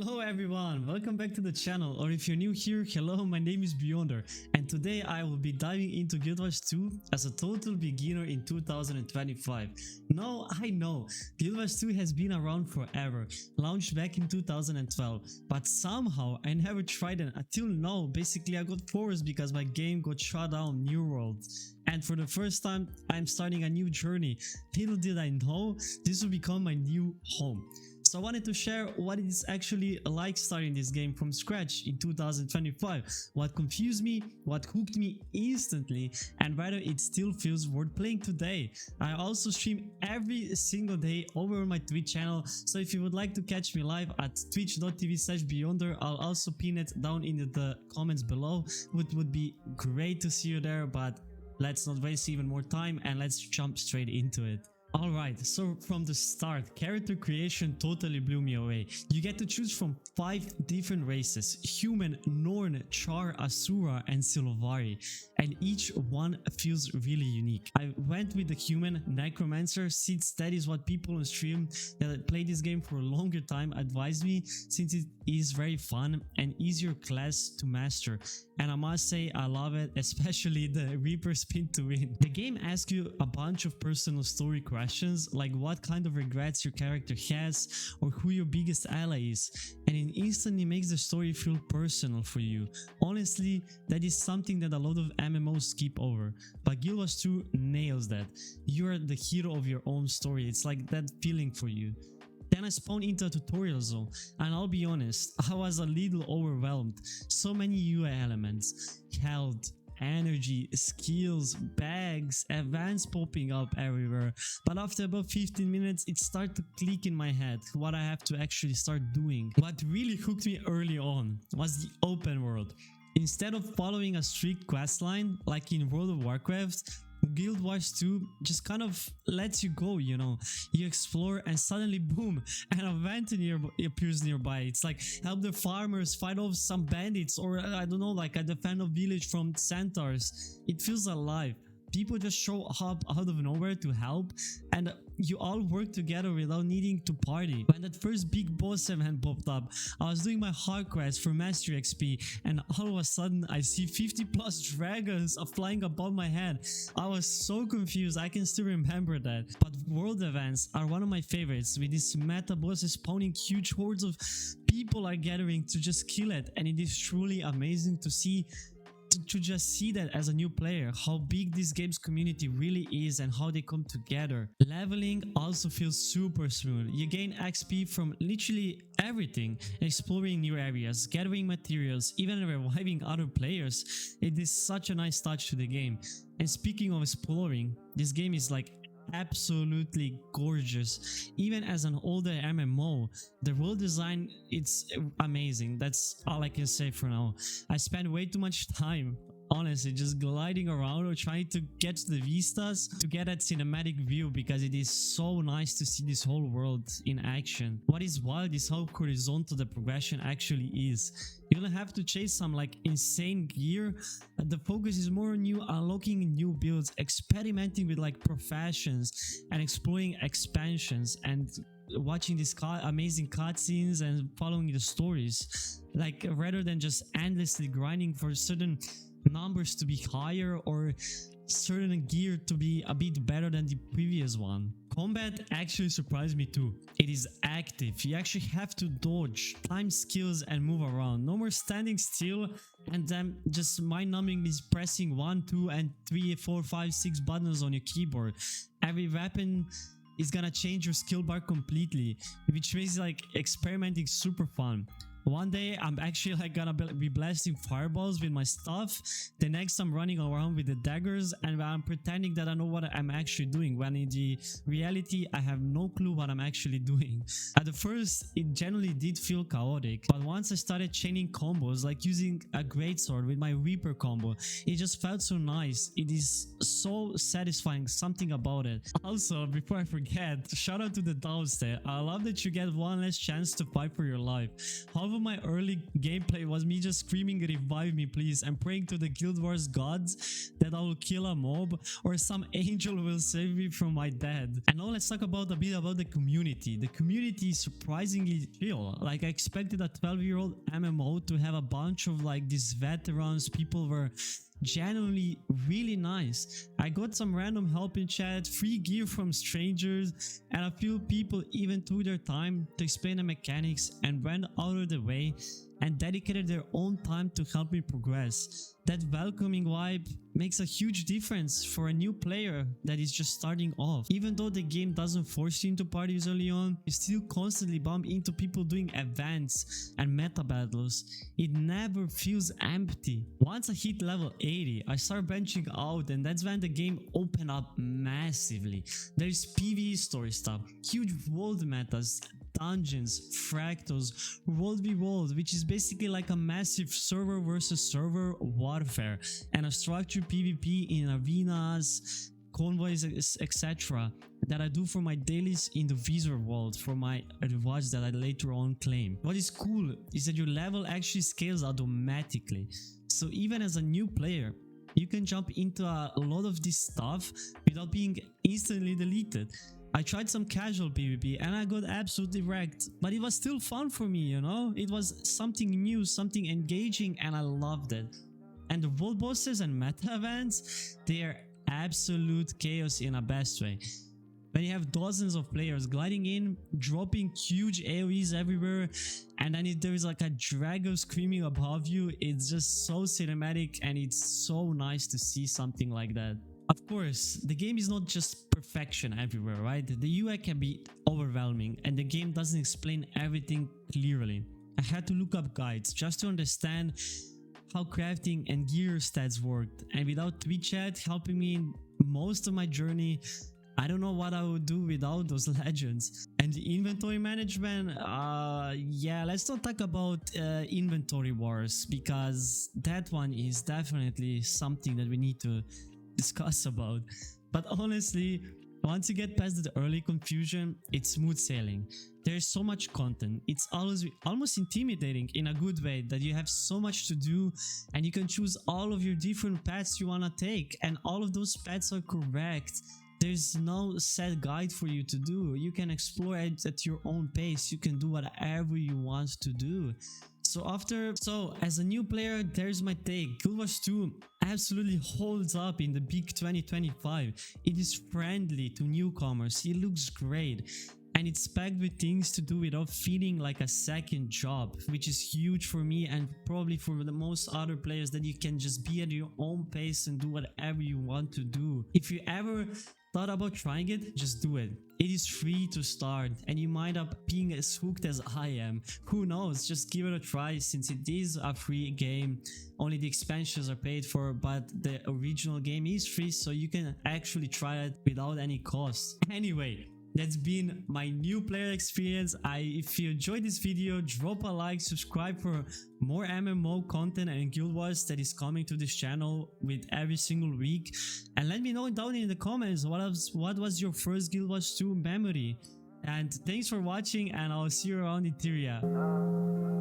Hello everyone, welcome back to the channel, or if you're new here, hello, my name is Beyonder, and today I will be diving into Guild Wars 2 as a total beginner in 2025. Now I know, Guild Wars 2 has been around forever, launched back in 2012, but somehow I never tried it until now. Basically I got forced because my game got shut down New World. And for the first time, I'm starting a new journey. Little did I know, this will become my new home. So I wanted to share what it is actually like starting this game from scratch in 2025, what confused me, what hooked me instantly, and whether it still feels worth playing today. I also stream every single day over on my Twitch channel, so if you would like to catch me live at twitch.tv/beyonder, I'll also pin it down in the comments below. It would be great to see you there, but let's not waste even more time and let's jump straight into it. Alright, so from the start, character creation totally blew me away. You get to choose from 5 different races: Human, Norn, Char, Asura and Sylvari, and each one feels really unique. I went with the Human Necromancer since that is what people on stream that play this game for a longer time advised me, since it is very fun and easier class to master. And I must say I love it, especially the Reaper spin to win. The game asks you a bunch of personal story questions, like what kind of regrets your character has or who your biggest ally is, and it instantly makes the story feel personal for you. Honestly, that is something that a lot of MMOs skip over, but Guild Wars 2 nails that. You are the hero of your own story, it's like that feeling for you. Then I spawned into a tutorial zone, and I'll be honest, I was a little overwhelmed. So many UI elements, health, energy, skills, bags, events popping up everywhere. But after about 15 minutes, it started to click in my head what I have to actually start doing. What really hooked me early on was the open world. Instead of following a strict questline like in World of Warcraft, Guild Wars 2 just kind of lets you go, you know. You explore and suddenly boom, an event appears nearby. It's like help the farmers fight off some bandits, or I don't know, like defend a village from centaurs. It feels alive. People just show up out of nowhere to help, and you all work together without needing to party. When that first big boss event popped up, I was doing my hard quest for Mastery XP, and all of a sudden I see 50 plus dragons flying above my head. I was so confused, I can still remember that. But world events are one of my favorites, with these meta bosses spawning huge hordes of people are gathering to just kill it, and it is truly amazing to see. To just see that as a new player, how big this game's community really is and how they come together. Leveling also feels super smooth. You gain XP from literally everything, exploring new areas, gathering materials, even reviving other players. It is such a nice touch to the game. And speaking of exploring, this game is like absolutely gorgeous. Even as an older MMO, the world design, it's amazing. That's all I can say for now. I spent way too much time honestly just gliding around or trying to get to the vistas to get that cinematic view, because it is so nice to see this whole world in action. What is wild is how horizontal the progression actually is. You don't have to chase some like insane gear. The focus is more on you unlocking new builds, experimenting with like professions and exploring expansions, and watching these amazing cutscenes and following the stories, like rather than just endlessly grinding for certain numbers to be higher or certain gear to be a bit better than the previous one. Combat actually surprised me too. It is active. You actually have to dodge, time skills and move around. No more standing still and then just mind-numbingly pressing 1, 2 and 3, 4, 5, 6 buttons on your keyboard. Every weapon is gonna change your skill bar completely, which makes like experimenting super fun. One day I'm actually like gonna be blasting fireballs with my stuff. The next I'm running around with the daggers and I'm pretending that I know what I'm actually doing, when in the reality I have no clue what I'm actually doing. At the first it generally did feel chaotic, but once I started chaining combos, like using a greatsword with my Reaper combo, it just felt so nice. It is so satisfying, something about it. Also, before I forget, shout out to the Downstairs. I love that you get one less chance to fight for your life. Half of my early gameplay was me just screaming revive me please and praying to the Guild Wars gods that I will kill a mob or some angel will save me from my death. And now let's talk about a bit about the community. The community is surprisingly chill. Like I expected a 12-year-old MMO to have a bunch of like these veterans. People were genuinely really nice. I got some random help in chat, free gear from strangers, and a few people even took their time to explain the mechanics and went out of the way and dedicated their own time to help me progress. That welcoming vibe makes a huge difference for a new player that is just starting off. Even though the game doesn't force you into parties early on, you still constantly bump into people doing events and meta battles. It never feels empty. Once I hit level 80, I start branching out, and that's when the game opened up massively. There's PvE story stuff, huge world metas, dungeons, fractals, world v world, which is basically like a massive server versus server warfare, and a structured PvP in arenas, convoys, etc. that I do for my dailies in the Visor world for my rewards that I later on claim. What is cool is that your level actually scales automatically, so even as a new player you can jump into a lot of this stuff without being instantly deleted. I tried some casual PvP and I got absolutely wrecked, but it was still fun for me, you know? It was something new, something engaging, and I loved it. And the world bosses and meta events, they are absolute chaos in a best way. When you have dozens of players gliding in, dropping huge AoEs everywhere, and then if there is like a dragon screaming above you, it's just so cinematic and it's so nice to see something like that. Of course, the game is not just perfection everywhere, right? The UI can be overwhelming and the game doesn't explain everything clearly. I had to look up guides just to understand how crafting and gear stats worked, and without Twitch chat helping me in most of my journey, I don't know what I would do without those legends. And the inventory management, yeah, let's not talk about inventory wars, because that one is definitely something that we need to discuss about. But honestly, once you get past the early confusion, it's smooth sailing. There's so much content. It's almost intimidating in a good way that you have so much to do and you can choose all of your different paths you want to take, and all of those paths are correct. There's no set guide for you to do. You can explore it at your own pace. You can do whatever you want to do. So as a new player, there's my take. Guild Wars 2 absolutely holds up in the big 2025. It is friendly to newcomers. It looks great. And it's packed with things to do without feeling like a second job, which is huge for me and probably for the most other players, that you can just be at your own pace and do whatever you want to do. If you ever thought about trying it, just do it. It is free to start and you might up being as hooked as I am. Who knows, just give it a try since it is a free game. Only the expansions are paid for, but the original game is free, so you can actually try it without any cost. Anyway, that's been my new player experience. If you enjoyed this video, drop a like, subscribe for more MMO content and Guild Wars that is coming to this channel with every single week. And let me know down in the comments what was your first Guild Wars 2 memory. And thanks for watching, and I'll see you around in Tyria.